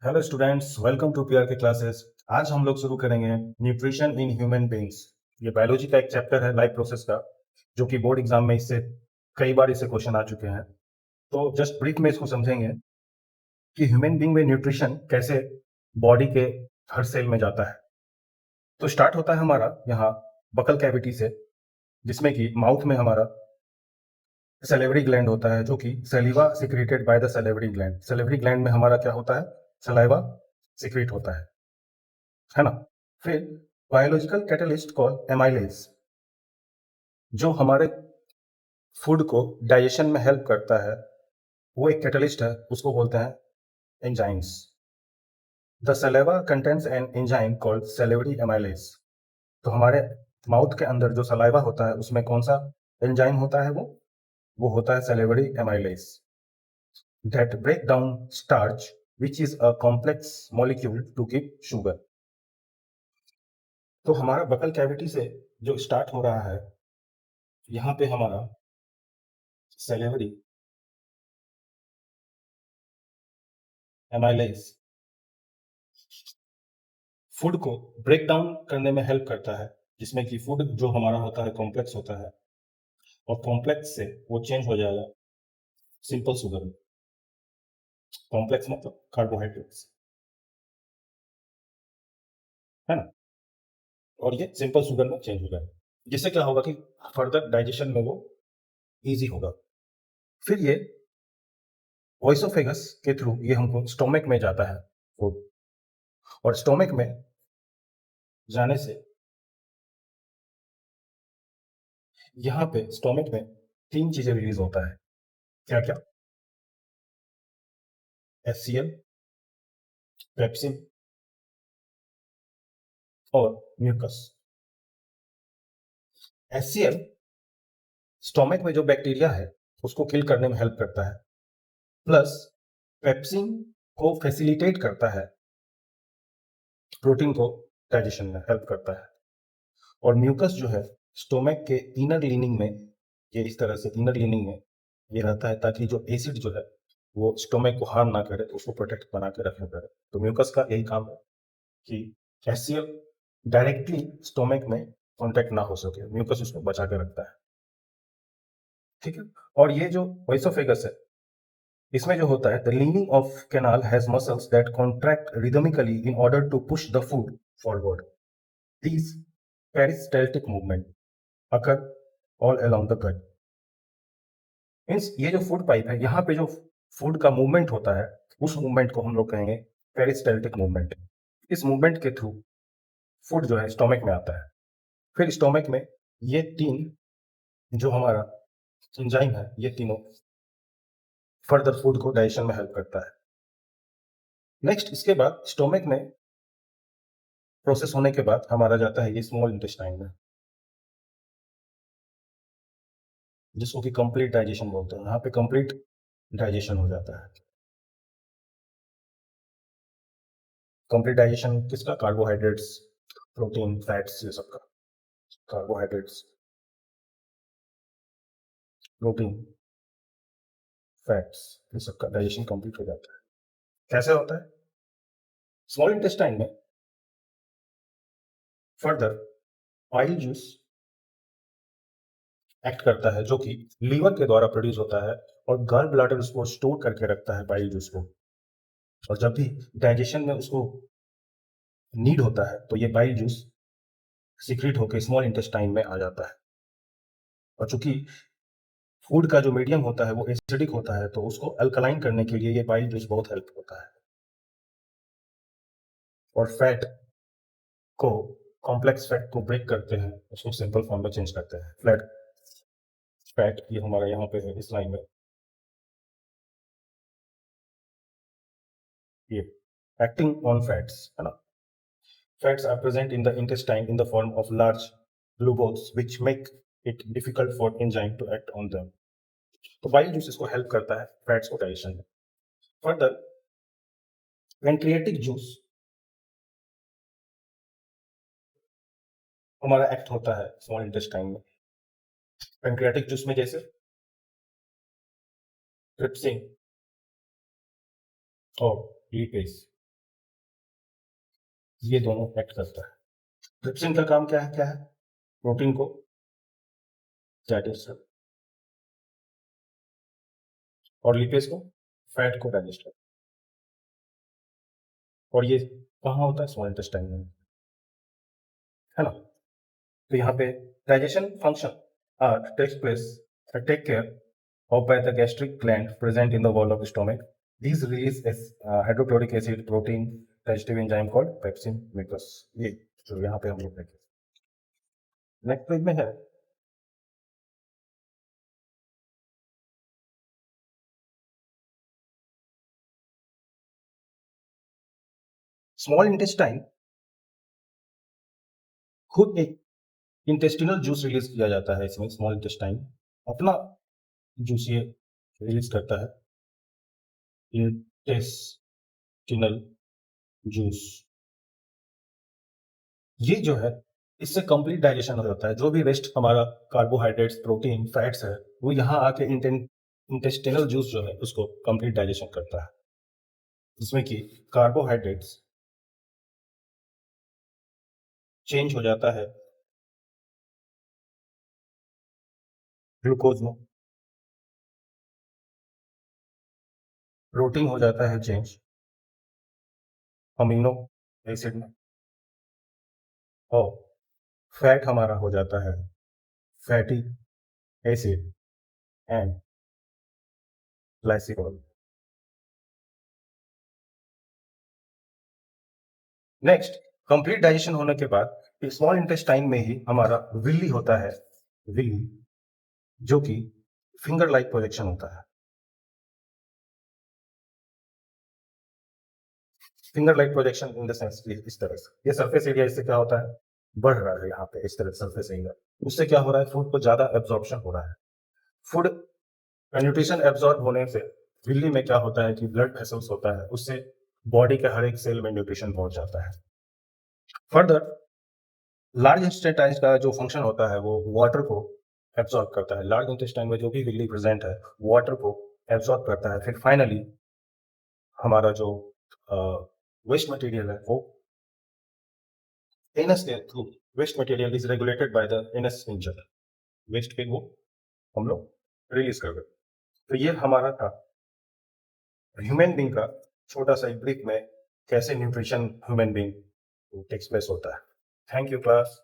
Hello students, welcome to PR के classes. आज हम लोग शुरू करेंगे न्यूट्रिशन इन ह्यूमन बीइंग्स। ये बायोलॉजी का एक चैप्टर है लाइफ प्रोसेस का, जो कि बोर्ड एग्जाम में इससे कई बार इससे क्वेश्चन आ चुके हैं। तो जस्ट ब्रीफ में इसको समझेंगे कि ह्यूमन बीइंग में न्यूट्रिशन कैसे बॉडी के हर सेल में जाता है। तो स्टार्ट होता है हमारा यहाँ बकल कैविटी से, जिसमें कि माउथ में हमारा सैलिवरी ग्लैंड होता है, जो कि सलीवा secreted by the salivary gland. Salivary gland में हमारा क्या होता है? सलाइवा सिक्रेट होता है ना। फिर बायोलॉजिकल कैटलिस्ट कॉल एमाइलेज, जो हमारे फूड को डाइजेशन में हेल्प करता है, वो एक कैटलिस्ट है, उसको बोलते हैं enzymes. The saliva contents an enzyme called salivary amylase. तो हमारे माउथ के अंदर जो सलाइवा होता है उसमें कौन सा एंजाइम होता है? वो होता है salivary amylase that break down starch which is a complex molecule to give sugar. तो हमारा बकल कैविटी से जो स्टार्ट हो रहा है, यहाँ पे हमारा सेलेवरी एमाइलेज फूड को ब्रेक डाउन करने में हेल्प करता है, जिसमें कि फूड जो हमारा होता है कॉम्प्लेक्स होता है, और कॉम्प्लेक्स से वो चेंज हो जाएगा सिंपल शुगर में। कॉम्प्लेक्स मतलब कार्बोहाइड्रेट्स, है ना। और ये सिंपल शुगर में चेंज हो जाएगा, जिससे क्या होगा कि फर्दर डाइजेशन में वो इजी होगा। फिर ये ओइसोफेगस के थ्रू ये हमको स्टोमक में जाता है फूड, और स्टोमक में जाने से यहाँ पे स्टोमक में तीन चीजें रिलीज होता है। क्या क्या? HCl, पेप्सिन और म्यूकस। HCl स्टोमक में जो बैक्टीरिया है उसको किल करने में हेल्प करता है, प्लस पेप्सिन को फैसिलिटेट करता है, प्रोटीन को डाइजेशन में हेल्प करता है। और म्यूकस जो है स्टोमक के इनर लीनिंग में, ये इस तरह से इनर लीनिंग में ये रहता है, ताकि जो एसिड जो है वो स्टोमक को हार्म ना करे, तो उसको प्रोटेक्ट बना के रखना पड़े। तो म्यूकस का यही काम है कि HCl डायरेक्टली स्टोमक में कॉन्टेक्ट ना हो सके, म्यूकस उसको बचा के रखता है। ठीक है। और ये जो ओइसोफेगस है, इसमें जो होता है, the lining of canal has muscles that contract rhythmically in order to push the food forward. These peristaltic movement occur all along the gut. Means ये जो फूड पाइप है, यहाँ पे जो फूड का मूवमेंट होता है, उस मूवमेंट को हम लोग कहेंगे पेरिस्टाल्टिक मूवमेंट। इस मूवमेंट के थ्रू फूड जो है स्टोमक में आता है। फिर स्टोमक में ये तीन जो हमारा एंजाइम है, ये तीनों फर्दर फूड को डाइजेशन में हेल्प करता है। नेक्स्ट इसके बाद स्टोमक में प्रोसेस होने के बाद हमारा जाता है ये स्मॉल इंटेस्टाइन में, जिसको कि कंप्लीट डाइजेशन बोलते हैं। यहाँ पे कंप्लीट डाइजेशन हो जाता है। कंप्लीट डाइजेशन किसका? कार्बोहाइड्रेट्स, प्रोटीन, फैट्स, ये सब का। कार्बोहाइड्रेट्स, प्रोटीन, फैट्स, ये सब का डाइजेशन कंप्लीट हो जाता है। कैसे होता है? स्मॉल इंटेस्टाइन में फर्दर पाइल जूस एक्ट करता है, जो कि लीवर के द्वारा प्रोड्यूस होता है, और गॉल ब्लैडर उसको स्टोर करके रखता है पाइल जूस को। और जब भी डाइजेशन में उसको नीड होता है, तो ये बाइल जूस सीक्रेट होकर स्मॉल इंटेस्टाइन में आ जाता है। और चूंकि फूड का जो मीडियम होता है वो एसिडिक होता है, तो उसको अल्कलाइन करने के लिए ये बाइल जूस बहुत हेल्प होता है। और फैट को, कॉम्प्लेक्स फैट को ब्रेक करते हैं, उसको सिंपल फॉर्म में चेंज करते हैं। फ्लैट फैट ये हमारा यहाँ पे है इस लाइन में, ये acting on fats, है ना। Fats are present in the intestine in the form of large globules which make it difficult for enzyme to act on them. तो बाइल जूस इसको हेल्प करता है फैट्स को डाइजेशन में। फर्दर पेनक्रियाटिक जूस हमारा act होता है small intestine में। पेनक्रियाटिक जूस में जैसे ट्रिप्सिन और लिपेज, ये दोनों एक्ट करता है। ट्रिप्सिन का काम क्या है? प्रोटीन को डाइजेस्ट, और लिपेज को, फैट को डाइजेस्ट करता है। और ये कहाँ होता है? स्मॉल इंटेस्टाइन में, है ना। तो यहाँ पे digestion function takes place take care of by the gastric gland present in the wall of the stomach. These release hydrochloric acid, protein, digestive enzyme called pepsin mucus. ये जो यहाँ पे हम लोग देखें, नेक्स्ट पेज में है। स्मॉल इंटेस्टाइन खुद एक इंटेस्टिनल जूस रिलीज किया जाता है। इसमें स्मॉल इंटेस्टाइन अपना जूस ये रिलीज करता है, इंटेस्टिनल जूस। ये जो है, इससे कंप्लीट डाइजेशन हो जाता है। जो भी वेस्ट हमारा कार्बोहाइड्रेट्स, प्रोटीन, फैट्स है, वो यहाँ आके इंटेस्टिनल जूस जो है उसको कंप्लीट डाइजेशन करता है, जिसमें कि कार्बोहाइड्रेट्स चेंज हो जाता है ग्लूकोज में, प्रोटीन हो जाता है चेंज अमीनो एसिड में, और फैट हमारा हो जाता है fatty acid and glycerol. Next, complete digestion होने के बाद स्मॉल इंटेस्टाइन में ही हमारा विल्ली होता है, विल्ली, जो कि फिंगर लाइक प्रोजेक्शन होता है। Finger like projection in the sense इस तरह से, ये सरफेस एरिया इससे क्या होता है? बढ़ रहा है। यहाँ पे इस तरह सरफेस एरिया, उससे क्या हो रहा है? फूड को ज्यादा एब्जॉर्प्शन हो रहा है। फूड न्यूट्रिशन एब्जॉर्ब होने से विल्ली में क्या होता है कि ब्लड वेसल्स होता है, उससे बॉडी के हर एक सेल में न्यूट्रिशन पहुंच जाता है। फर्दर, लार्ज इंटेस्टाइन का जो फंक्शन होता है वो वाटर को एब्जॉर्ब करता है। लार्ज इंटेस्टाइन में जो भी विल्ली प्रेजेंट है, वाटर को एब्जॉर्ब करता है। फिर फाइनली हमारा जो वेस्ट मटेरियल है वो एनस के through, waste material is regulated by the anus engine, waste पे वो हम लोग रिलीज कर देते। तो ये हमारा था ह्यूमन बींग का छोटा सा ब्रीफ में कैसे nutrition human being takes place होता है। Thank you class.